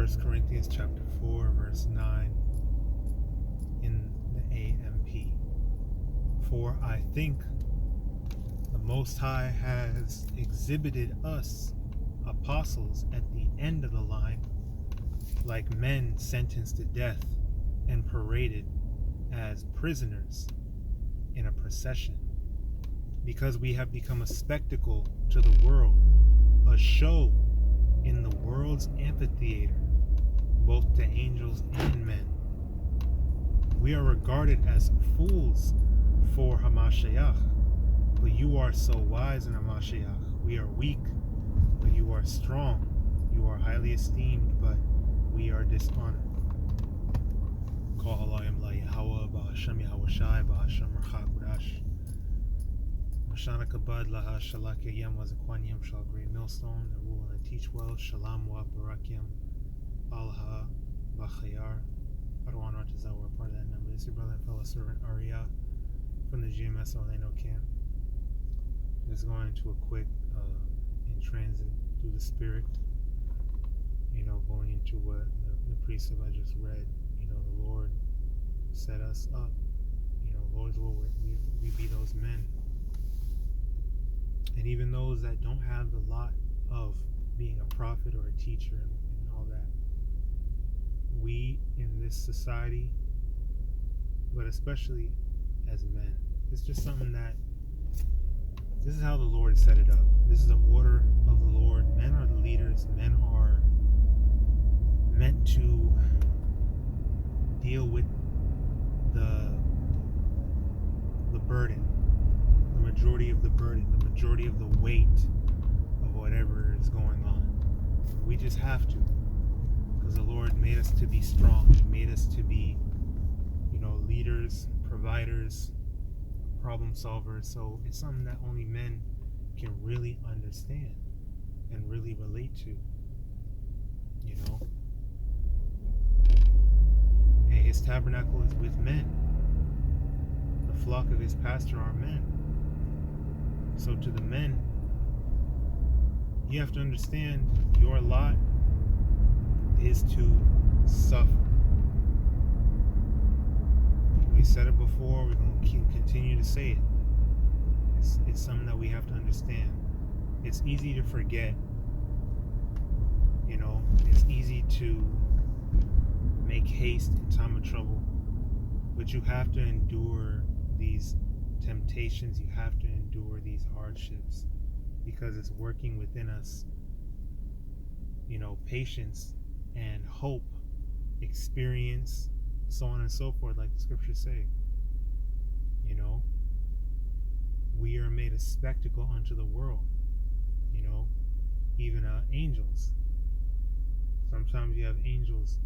1 Corinthians chapter 4, verse 9 in the AMP. For I think the Most High has exhibited us, apostles, at the end of the line, like men sentenced to death and paraded as prisoners in a procession, because we have become a spectacle to the world, a show in the world's amphitheater, both to angels and men. We are regarded as fools for MASHAYACH, but you are so wise in MASHAYACH. We are weak, but you are strong. You are highly esteemed, but we are dishonored. HALALYAM YAHAWAH, BAHASHAM, YAHAWASHI, BAHASHAM, QADASH. Mashana kabad laha shalakyam was a quanyam shall great millstone, that rule and teach well, shalom wa barakyam, alha bachayar. I don't want to know we're part of that number. This is your brother and fellow servant Arya from the GMS Orlando camp. Just going to a quick in transit through the spirit, going into what the precept I just read. The Lord set us up. Lord's will we be those men. And even those that don't have the lot of being a prophet or a teacher and all that, we in this society, but especially as men, it's just something that this is how the Lord set it up. This is the order of the Lord. Men are the leaders. Men are meant to deal with the burden, the majority of the burden, the majority of the weight of whatever is going on. We just have to, because the Lord made us to be strong. He made us to be, leaders, providers, problem solvers. So it's something that only men can really understand and really relate to. And his tabernacle is with men. The flock of his pastor are men. So to the men, you have to understand your lot is to suffer. We said it before, we're going to continue to say it. It's something that we have to understand. It's easy to forget. It's easy to make haste in time of trouble, but you have to endure these temptations. You have to endure these hardships, because it's working within us, patience and hope, experience, so on and so forth, like the scriptures say. We are made a spectacle unto the world. Even angels. Sometimes you have angels.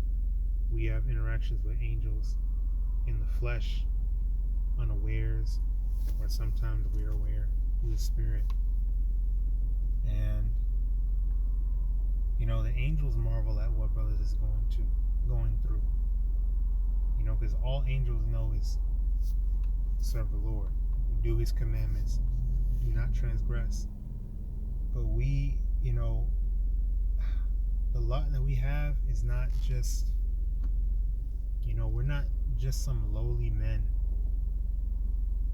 We have interactions with angels in the flesh, unawares, or sometimes we are aware through the spirit. And the angels marvel at what brothers is going through. Because all angels know is serve the Lord, do his commandments, do not transgress. But we, the lot that we have is not just, we're not just some lowly men.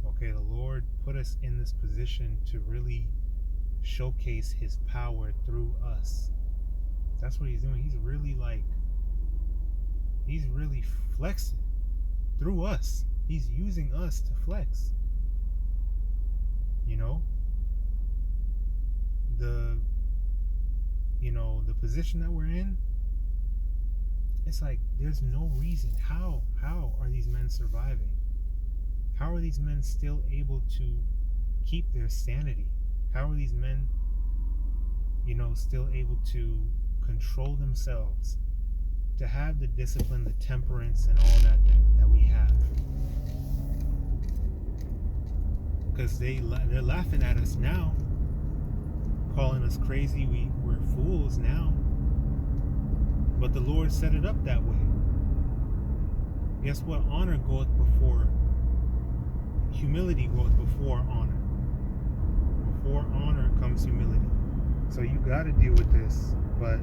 Okay, the Lord put us in this position to really showcase his power through us. That's what he's doing. He's really flexing through us. He's using us to flex. The position that we're in, it's like there's no reason. How are these men surviving? How are these men still able to keep their sanity? How are these men, still able to control themselves, to have the discipline, the temperance, and all that we have? Because they're laughing at us now, calling us crazy. We're fools now. But the Lord set it up that way. Guess what? Honor goeth before humility, goeth before honor. Before honor comes humility. So you got to deal with this. But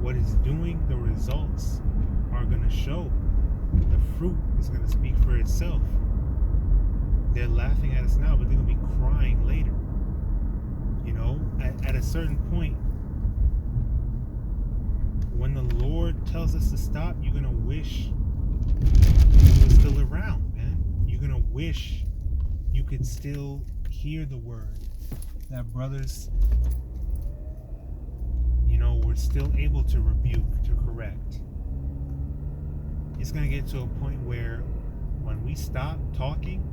what it's doing, the results are going to show. The fruit is going to speak for itself. They're laughing at us now, but they're going to be crying later. You know, at a certain point, when the Lord tells us to stop, you're going to wish you were still around, man. You're going to wish you could still hear the word. That brothers, you know, we're still able to rebuke, to correct. It's going to get to a point where when we stop talking,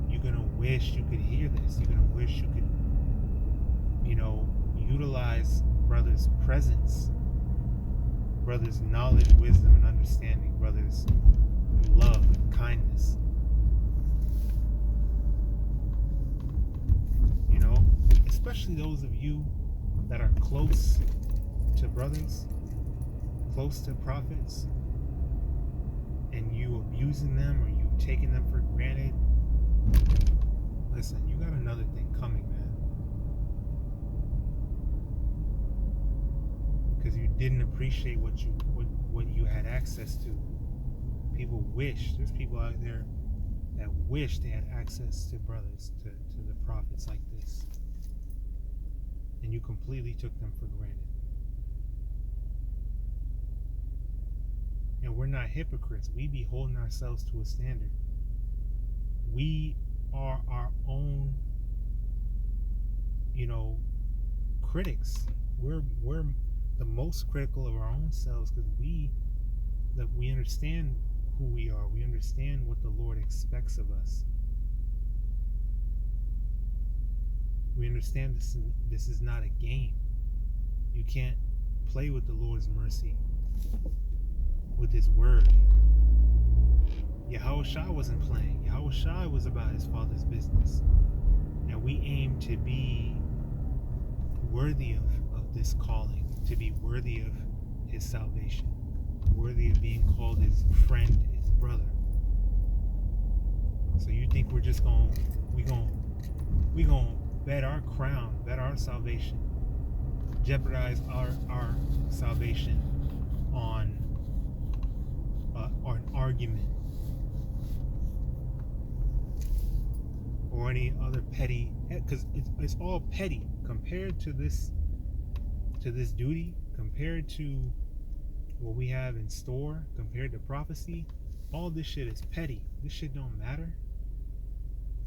you're going to wish you could hear this. You're going to wish you could, you know, utilize brothers' presence, brothers' knowledge, wisdom, and understanding, brothers' love and kindness. You know, especially those of you that are close to brothers, close to prophets, and you abusing them or you taking them for granted. Listen, you got another thing coming, man. Because you didn't appreciate what you had access to. People wish, there's people out there that wish they had access to brothers, to the prophets like this. And you completely took them for granted. And we're not hypocrites. We be holding ourselves to a standard. We are our own, you know, critics. We're the most critical of our own selves because we understand who we are. We understand what the Lord expects of us. We understand this is not a game. You can't play with the Lord's mercy, with His word. YAHAWASHI wasn't playing. YAHAWASHI was about His Father's business. And we aim to be worthy of this calling, to be worthy of His salvation, worthy of being called His friend, His brother. So you think we're just we gonna bet our crown, bet our salvation, jeopardize our salvation on an argument or any other petty, because it's all petty compared to this duty, compared to what we have in store, compared to prophecy. All this shit is petty. This shit don't matter.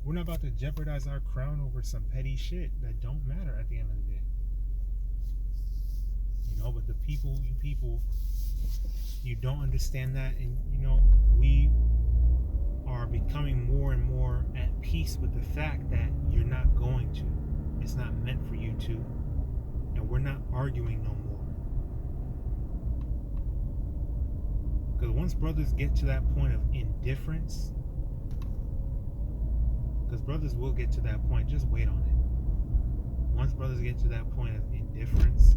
We're not about to jeopardize our crown over some petty shit that don't matter at the end of the day. You know, but you people, you don't understand that, and you know, we are becoming more and more at peace with the fact that you're not going to. It's not meant for you to. And we're not arguing no more. Because once brothers get to that point of indifference, because brothers will get to that point, just wait on it. Once brothers get to that point of indifference,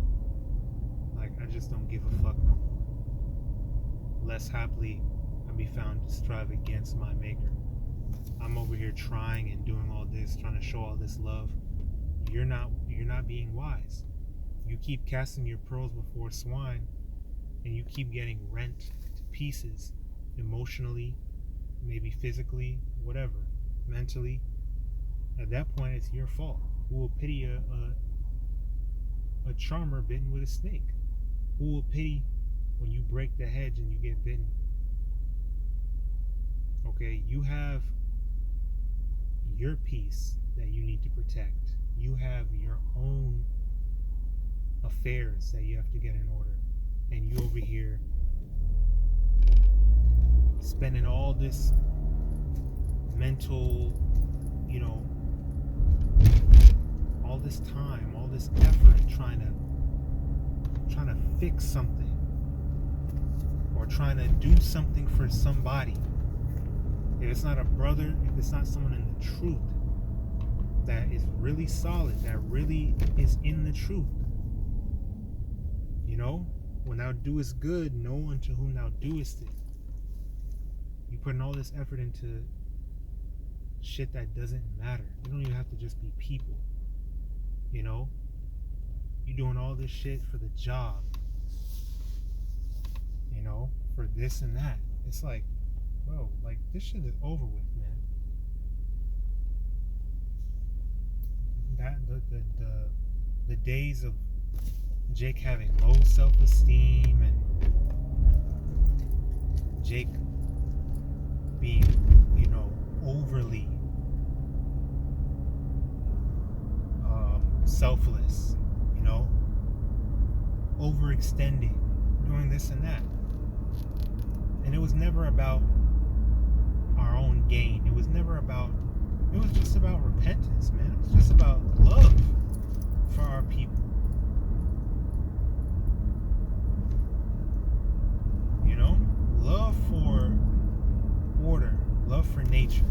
like, I just don't give a fuck no more. Less happily I be found to strive against my maker. I'm over here trying and doing all this, trying to show all this love. You're not being wise. You keep casting your pearls before swine, and you keep getting rent to pieces, emotionally, maybe physically, whatever, mentally. At that point, it's your fault. Who will pity a charmer bitten with a snake? Who will pity when you break the hedge and you get bitten? Okay, you have your peace that you need to protect. You have your own affairs that you have to get in order. And you over here spending all this mental, you know, all this time, all this effort trying to fix something or trying to do something for somebody. If it's not a brother, if it's not someone in the truth that is really solid, that really is in the truth, you know, when thou doest good, know unto whom thou doest it. You putting all this effort into shit that doesn't matter. You don't even have to just be people, you know. You doing all this shit for the job, for this and that. It's like, bro, like, this shit is over with, man. That the days of Jake having low self-esteem and Jake being, overly selfless, overextending, doing this and that. And it was never about our own gain. It was just about repentance, man. It was just about love for our people. Love for order, love for nature.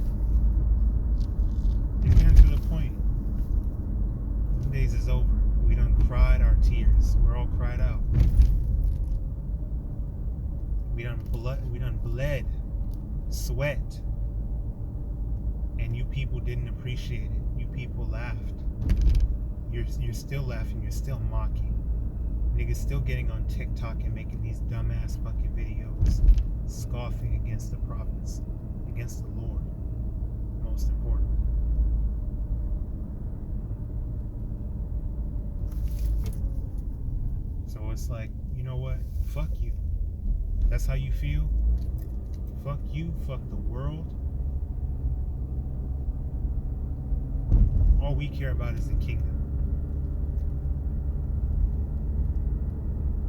And getting to the point, them days is over. We done cried our tears. We're all cried out. We done bled, sweat, and you people didn't appreciate it. You people laughed. You're still laughing. You're still mocking. Niggas still getting on TikTok and making these dumbass fucking videos, scoffing against the prophets, against the Lord. Most important. So it's like, you know what? Fuck you. That's how you feel? Fuck you. Fuck the world. All we care about is the kingdom.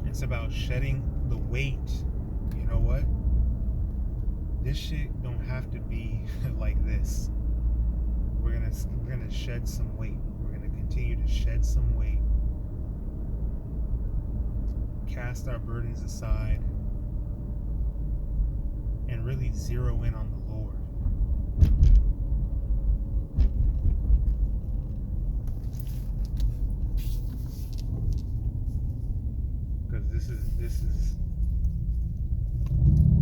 It's about shedding the weight. You know what? This shit don't have to be like this. We're gonna shed some weight. We're gonna continue to shed some weight. Cast our burdens aside and really zero in on the Lord. Because this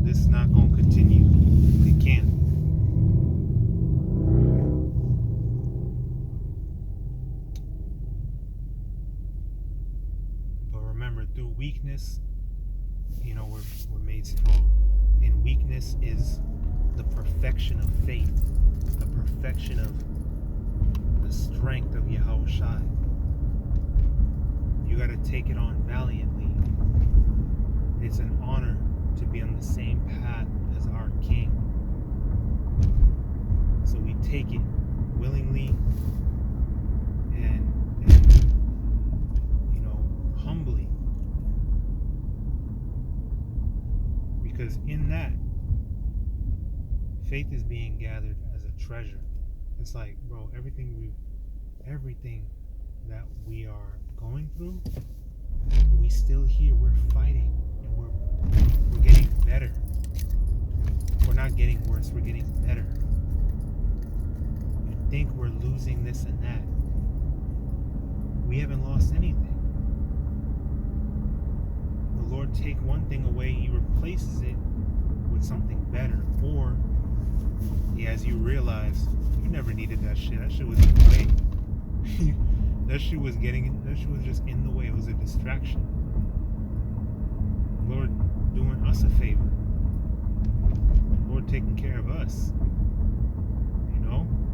is not gonna continue. It can't. But remember, through weakness, we're made strong. And weakness is the perfection of faith, the perfection of the strength of YAHAWASHI. You got to take it on valiantly. It's an honor to be on the same path as our King. So we take it willingly and humbly. Because in that, faith is being gathered as a treasure. It's like, bro, everything that we are going through, we still here. We're fighting, and we're getting better. We're not getting worse. We're getting better. You think we're losing this and that? We haven't lost anything. The Lord take one thing away, He replaces it with something better. Or, as you realize, you never needed that shit. That shit was in the way. That shit was just in the way. It was a distraction. Lord doing us a favor. Lord taking care of us.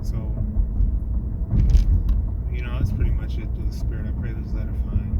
So, that's pretty much it through the Spirit. I pray this is edifying.